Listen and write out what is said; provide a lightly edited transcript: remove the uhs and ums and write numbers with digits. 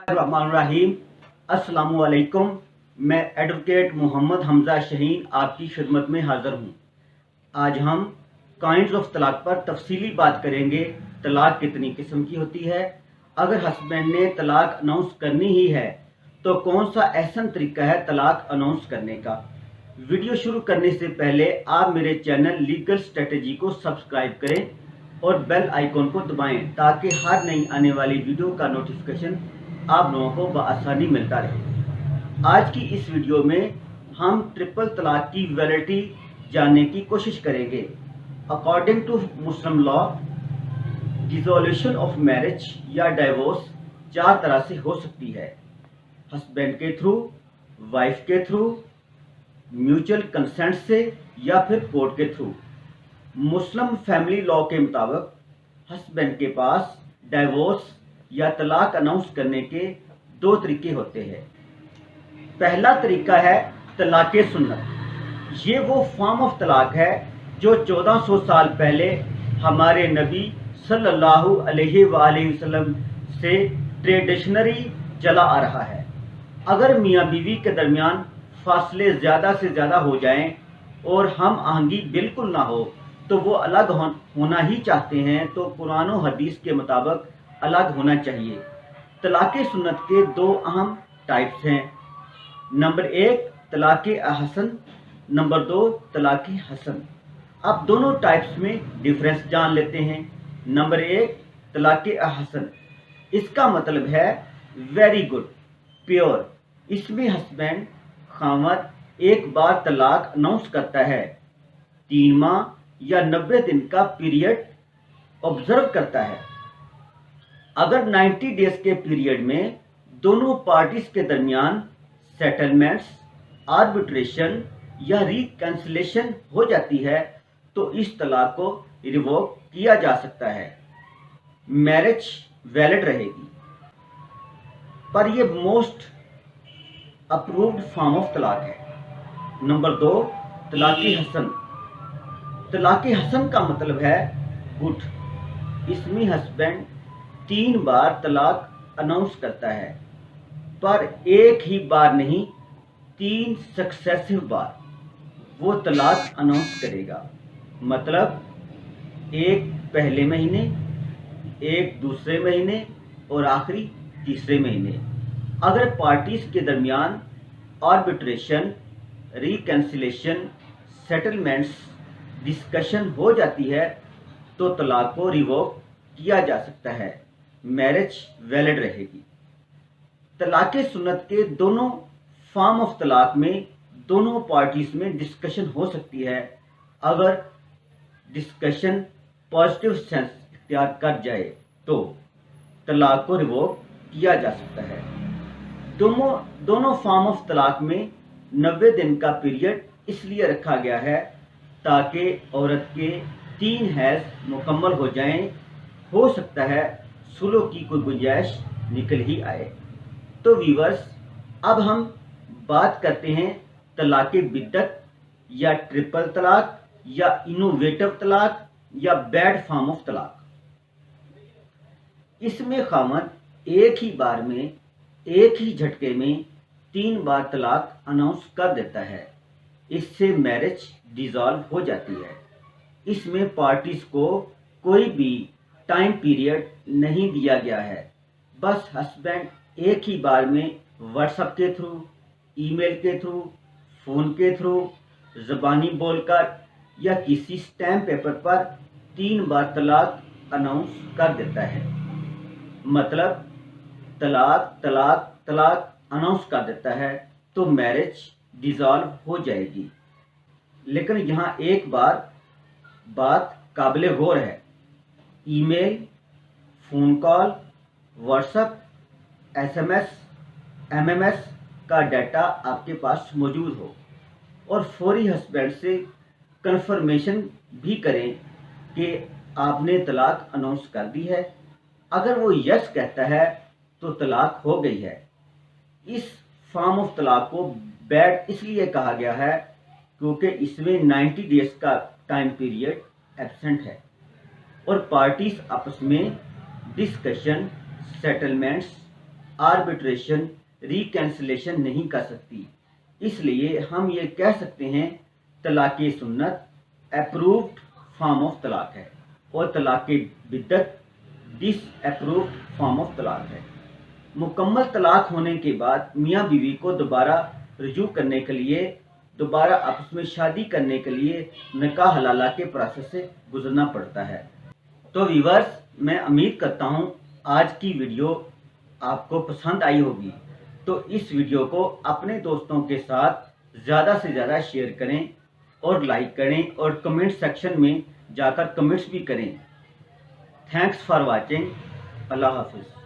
बिस्मिल्लाहिर्रहमानिर्रहीम। अस्सलामुअलैकुम। मैं एडवोकेट मोहम्मद हमजा शहीन आपकी खिदमत में हाज़िर हूँ। आज हम काइंड्स ऑफ तलाक पर तफसीली बात करेंगे। तलाक कितनी किस्म की होती है, अगर हस्बैंड ने तलाक अनाउंस करनी ही है तो कौन सा एहसन तरीका है तलाक अनाउंस करने का। वीडियो शुरू करने से पहले आप मेरे चैनल लीगल स्ट्रेटजी को सब्सक्राइब करें और बेल आइकॉन को दबाएं ताकि हर नई आने वाली वीडियो का नोटिफिकेशन आप लोगों को बआसानी मिलता रहे। आज की इस वीडियो में हम ट्रिपल तलाक की वैलिडिटी जानने की कोशिश करेंगे। According to Muslim law, dissolution of marriage या डाइवोर्स चार तरह से हो सकती है: हस्बैंड के थ्रू, वाइफ के थ्रू, म्यूचुअल कंसेंट से या फिर कोर्ट के थ्रू। मुस्लिम फैमिली लॉ के मुताबिक हस्बैंड के पास डाइवोर्स या तलाक अनाउंस करने के दो तरीके होते हैं। पहला तरीका है तलाक सुन्नत। ये वो फॉर्म ऑफ तलाक है जो 1400 साल पहले हमारे नबी सल्लल्लाहु अलैहि वसल्लम से ट्रेडिशनरी चला आ रहा है। अगर मियाँ बीवी के दरमियान फासले ज़्यादा से ज़्यादा हो जाएं और हम आहंगी बिल्कुल ना हो तो वो अलग होना ही चाहते हैं तो कुरान और हदीस के मुताबिक अलग होना चाहिए। तलाक सुन्नत के दो अहम टाइप्स हैं। नंबर एक तलाक अहसन, नंबर दो तलाक हसन। अब दोनों टाइप्स में डिफरेंस जान लेते हैं। नंबर एक तलाक अहसन, इसका मतलब है वेरी गुड, प्योर। इसमें हस्बैंड खामद एक बार तलाक अनाउंस करता है, 3 माह या 90 दिन का पीरियड ऑब्जर्व करता है। अगर 90 डेज के पीरियड में दोनों पार्टीज के दरमियान सेटलमेंट्स, आर्बिट्रेशन या रिकैंसिलेशन हो जाती है तो इस तलाक को रिवोक किया जा सकता है, मैरिज वैलिड रहेगी। पर यह मोस्ट अप्रूव्ड फॉर्म ऑफ तलाक है। नंबर दो तलाक हसन। तलाक हसन का मतलब है गुड। इसमें हस्बैंड 3 बार तलाक अनाउंस करता है, पर एक ही बार नहीं, 3 सक्सेसिव बार वो तलाक अनाउंस करेगा। मतलब एक पहले महीने, एक दूसरे महीने और आखिरी तीसरे महीने। अगर पार्टीज के दरमियान आर्बिट्रेशन, रिकैंसिलेशन, सेटलमेंट्स, डिस्कशन हो जाती है तो तलाक को रिवोक किया जा सकता है, मैरिज वैलिड रहेगी। तलाक सुन्नत के दोनों फॉर्म ऑफ तलाक में दोनों पार्टीज में डिस्कशन हो सकती है। अगर डिस्कशन पॉजिटिव सेंस इख्तियार कर जाए तो तलाक को रिवोक किया जा सकता है। दोनों फॉर्म ऑफ तलाक में 90 दिन का पीरियड इसलिए रखा गया है ताकि औरत के 3 हैज मुकम्मल हो जाएं। हो सकता है सुलह की कोई गुंजाइश निकल ही आए। तो व्यूअर्स, अब हम बात करते हैं तलाक बिद्दत या ट्रिपल तलाक या इनोवेटिव तलाक या बैड फॉर्म ऑफ तलाक। इसमें खामद एक ही बार में, एक ही झटके में 3 बार तलाक अनाउंस कर देता है। इससे मैरिज डिसॉल्व हो जाती है। इसमें पार्टीज को कोई भी टाइम पीरियड नहीं दिया गया है। बस हस्बैंड एक ही बार में व्हाट्सएप के थ्रू, ईमेल के थ्रू, फ़ोन के थ्रू, ज़बानी बोलकर या किसी स्टैम्प पेपर पर 3 बार तलाक अनाउंस कर देता है। मतलब तलाक तलाक तलाक अनाउंस कर देता है तो मैरिज डिसॉल्व हो जाएगी। लेकिन यहाँ एक बात काबिल गौर है। Email, phone call, WhatsApp, SMS, MMS का डाटा आपके पास मौजूद हो और फौरी हस्बैंड से कंफर्मेशन भी करें कि आपने तलाक अनाउंस कर दी है। अगर वो यस कहता है तो तलाक हो गई है। इस फॉर्म ऑफ तलाक को बैड इसलिए कहा गया है क्योंकि इसमें 90 डेज का टाइम पीरियड एब्सेंट है और पार्टीज आपस में डिस्कशन, सेटलमेंट्स, आर्बिट्रेशन रिकैंसिलेशन नहीं कर सकती। इसलिए हम ये कह सकते हैं तलाक़ सुन्नत अप्रूव्ड फॉर्म ऑफ तलाक है और तलाक़ बिद्दत डिसअप्रूव्ड फॉर्म ऑफ तलाक है। मुकम्मल तलाक होने के बाद मियाँ बीवी को दोबारा रजू करने के लिए, दोबारा आपस में शादी करने के लिए निकाह हलाला के प्रोसेस से गुजरना पड़ता है। तो व्यूअर्स, मैं उम्मीद करता हूँ आज की वीडियो आपको पसंद आई होगी। तो इस वीडियो को अपने दोस्तों के साथ ज़्यादा से ज़्यादा शेयर करें और लाइक करें और कमेंट सेक्शन में जाकर कमेंट्स भी करें। Thanks for watching. अल्लाह हाफिज़।